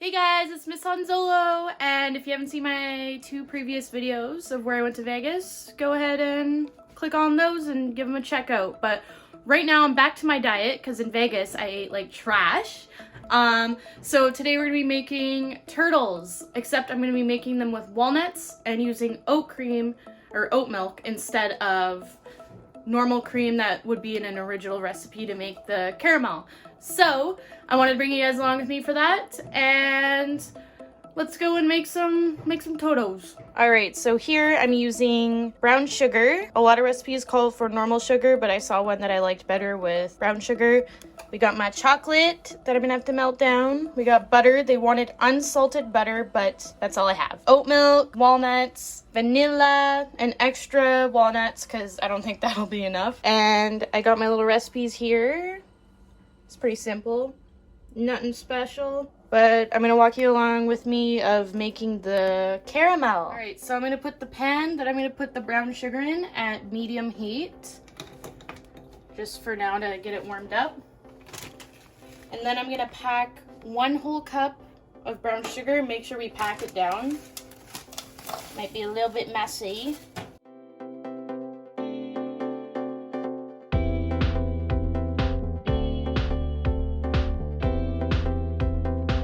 Hey guys, it's Miss Hanzolo, and if you haven't seen my two previous videos of where I went to Vegas, go ahead and click on those and give them a check out. But right now I'm back to my diet because in Vegas I ate like trash. So today we're gonna be making turtles, except I'm gonna be making them with walnuts and using oat cream or oat milk instead of normal cream that would be in an original recipe to make the caramel. So I wanted to bring you guys along with me for that, and let's go and make some totos. All right, so here I'm using brown sugar. A lot of recipes call for normal sugar, but I saw one that I liked better with brown sugar. We got my chocolate that I'm gonna have to melt down. We got butter. They wanted unsalted butter, but that's all I have. Oat milk, walnuts, vanilla, and extra walnuts because I don't think that'll be enough. And I got my little recipes here. It's pretty simple, nothing special. But I'm gonna walk you along with me of making the caramel. All right, so I'm gonna put the pan that I'm gonna put the brown sugar in at medium heat, just for now to get it warmed up. And then I'm gonna pack 1 whole cup of brown sugar. Make sure we pack it down. Might be a little bit messy.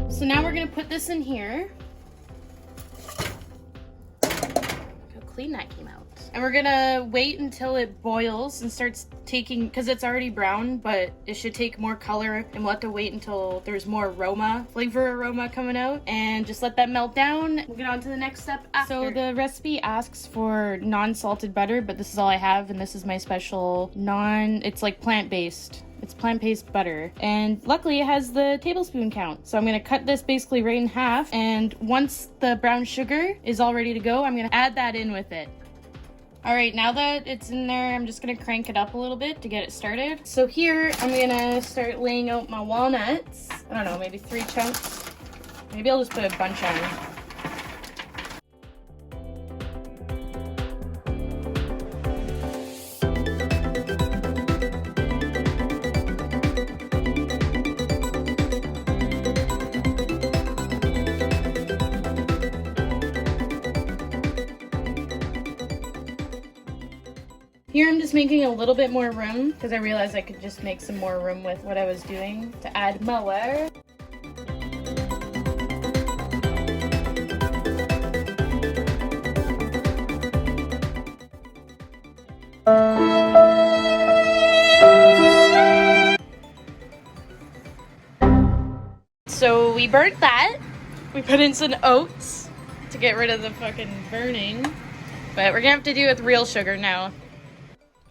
So now we're gonna put this in here. Look how clean that came out. And we're gonna wait until it boils and starts taking, because it's already brown, but it should take more color, and we'll have to wait until there's more flavor aroma coming out, and just let that melt down. We'll get on to the next step after. So the recipe asks for non-salted butter, but this is all I have, and this is my special it's like plant-based. It's plant-based butter, and luckily it has the tablespoon count. So I'm gonna cut this basically right in half, and once the brown sugar is all ready to go, I'm gonna add that in with it. All right, now that it's in there, I'm just gonna crank it up a little bit to get it started. So here, I'm gonna start laying out my walnuts. I don't know, maybe 3 chunks. Maybe I'll just put a bunch on. Here I'm just making a little bit more room because I realized I could just make some more room with what I was doing to add more. So we burnt that. We put in some oats to get rid of the fucking burning. But we're gonna have to do it with real sugar now.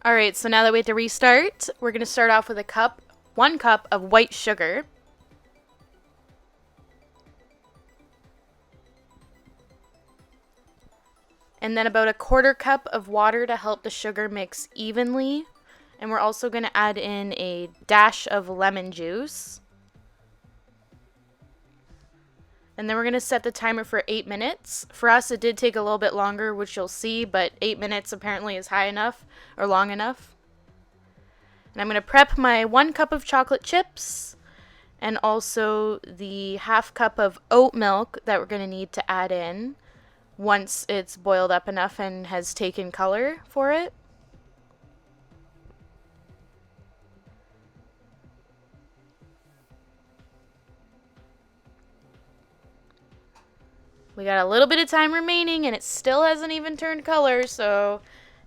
Alright, so now that we have to restart, we're going to start off with 1 cup of white sugar. And then about 1/4 cup of water to help the sugar mix evenly. And we're also going to add in a dash of lemon juice. And then we're going to set the timer for 8 minutes. For us, it did take a little bit longer, which you'll see, but 8 minutes apparently is high enough, or long enough. And I'm going to prep my 1 cup of chocolate chips, and also the 1/2 cup of oat milk that we're going to need to add in once it's boiled up enough and has taken color for it. We got a little bit of time remaining, and it still hasn't even turned color, so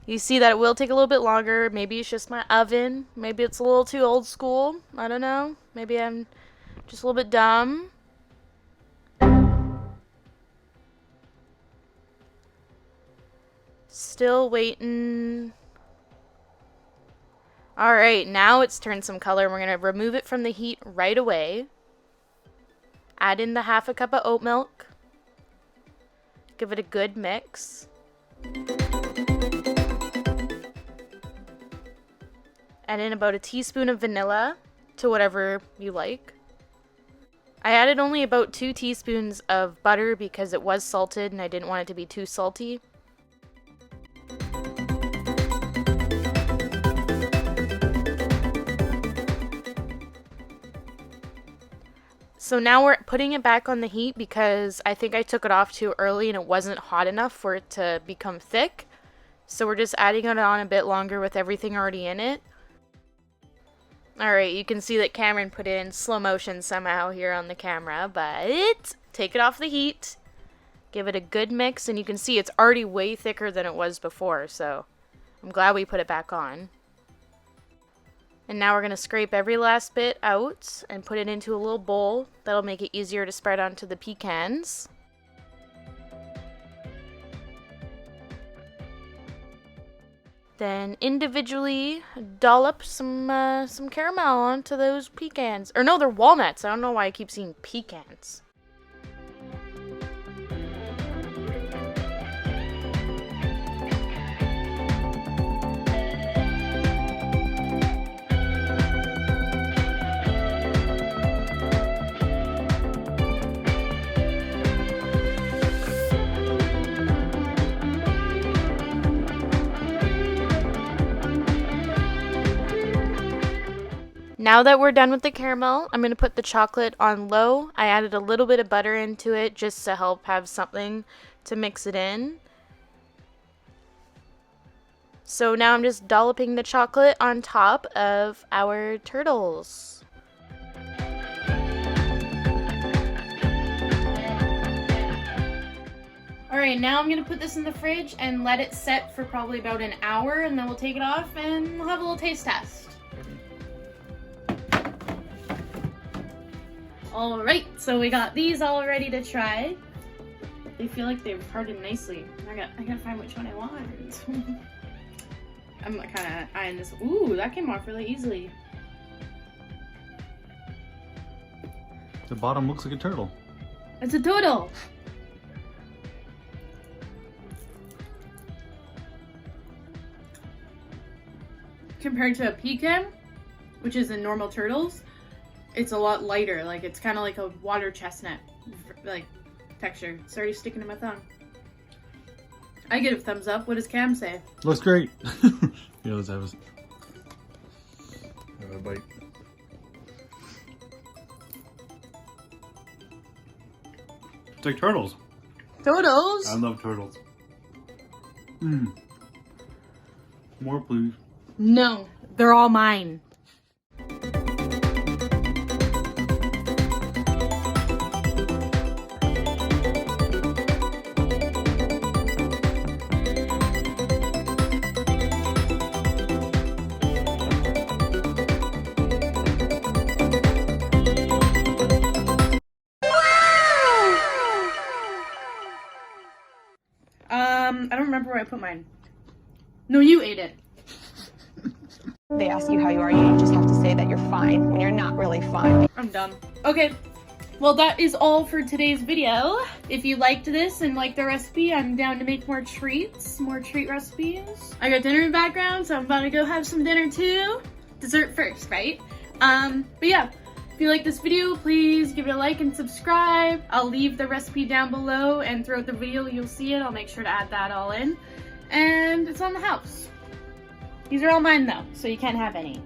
you see that it will take a little bit longer. Maybe it's just my oven. Maybe it's a little too old school. I don't know. Maybe I'm just a little bit dumb. Still waiting. Alright, now it's turned some color. We're going to remove it from the heat right away. Add in the 1/2 cup of oat milk. Give it a good mix. Add in about 1 teaspoon of vanilla to whatever you like. I added only about 2 teaspoons of butter because it was salted and I didn't want it to be too salty. So now we're putting it back on the heat because I think I took it off too early and it wasn't hot enough for it to become thick. So we're just adding it on a bit longer with everything already in it. Alright, you can see that Cameron put it in slow motion somehow here on the camera, but take it off the heat, give it a good mix, and you can see it's already way thicker than it was before, so I'm glad we put it back on. And now we're going to scrape every last bit out and put it into a little bowl. That'll make it easier to spread onto the pecans. Then individually dollop some caramel onto those pecans. Or no, they're walnuts. I don't know why I keep seeing pecans. Now that we're done with the caramel, I'm going to put the chocolate on low. I added a little bit of butter into it just to help have something to mix it in. So now I'm just dolloping the chocolate on top of our turtles. Alright, now I'm going to put this in the fridge and let it set for probably about an hour, and then we'll take it off and we'll have a little taste test. Alright, so we got these all ready to try. They feel like they've hardened nicely. I gotta find which one I want. I'm kind of eyeing this. Ooh, that came off really easily. The bottom looks like a turtle. It's a turtle! Compared to a pecan, which is in normal turtles, it's a lot lighter. Like, it's kind of like a water chestnut, like, texture. It's already sticking to my tongue. I give it a thumbs up. What does Cam say? Looks great. Yeah, let's have a bite. It's like turtles. Turtles? I love turtles. Mmm. More, please. No, they're all mine. I don't remember where I put mine. No, you ate it. They ask you how you are, you just have to say that you're fine when you're not really fine. I'm done. Okay, well that is all for today's video. If you liked this and liked the recipe, I'm down to make more treats, more treat recipes. I got dinner in the background, so I'm about to go have some dinner too. Dessert first, right? But yeah. If you like this video, please give it a like and subscribe. I'll leave the recipe down below, and throughout the video you'll see it. I'll make sure to add that all in. And it's on the house. These are all mine though, so you can't have any.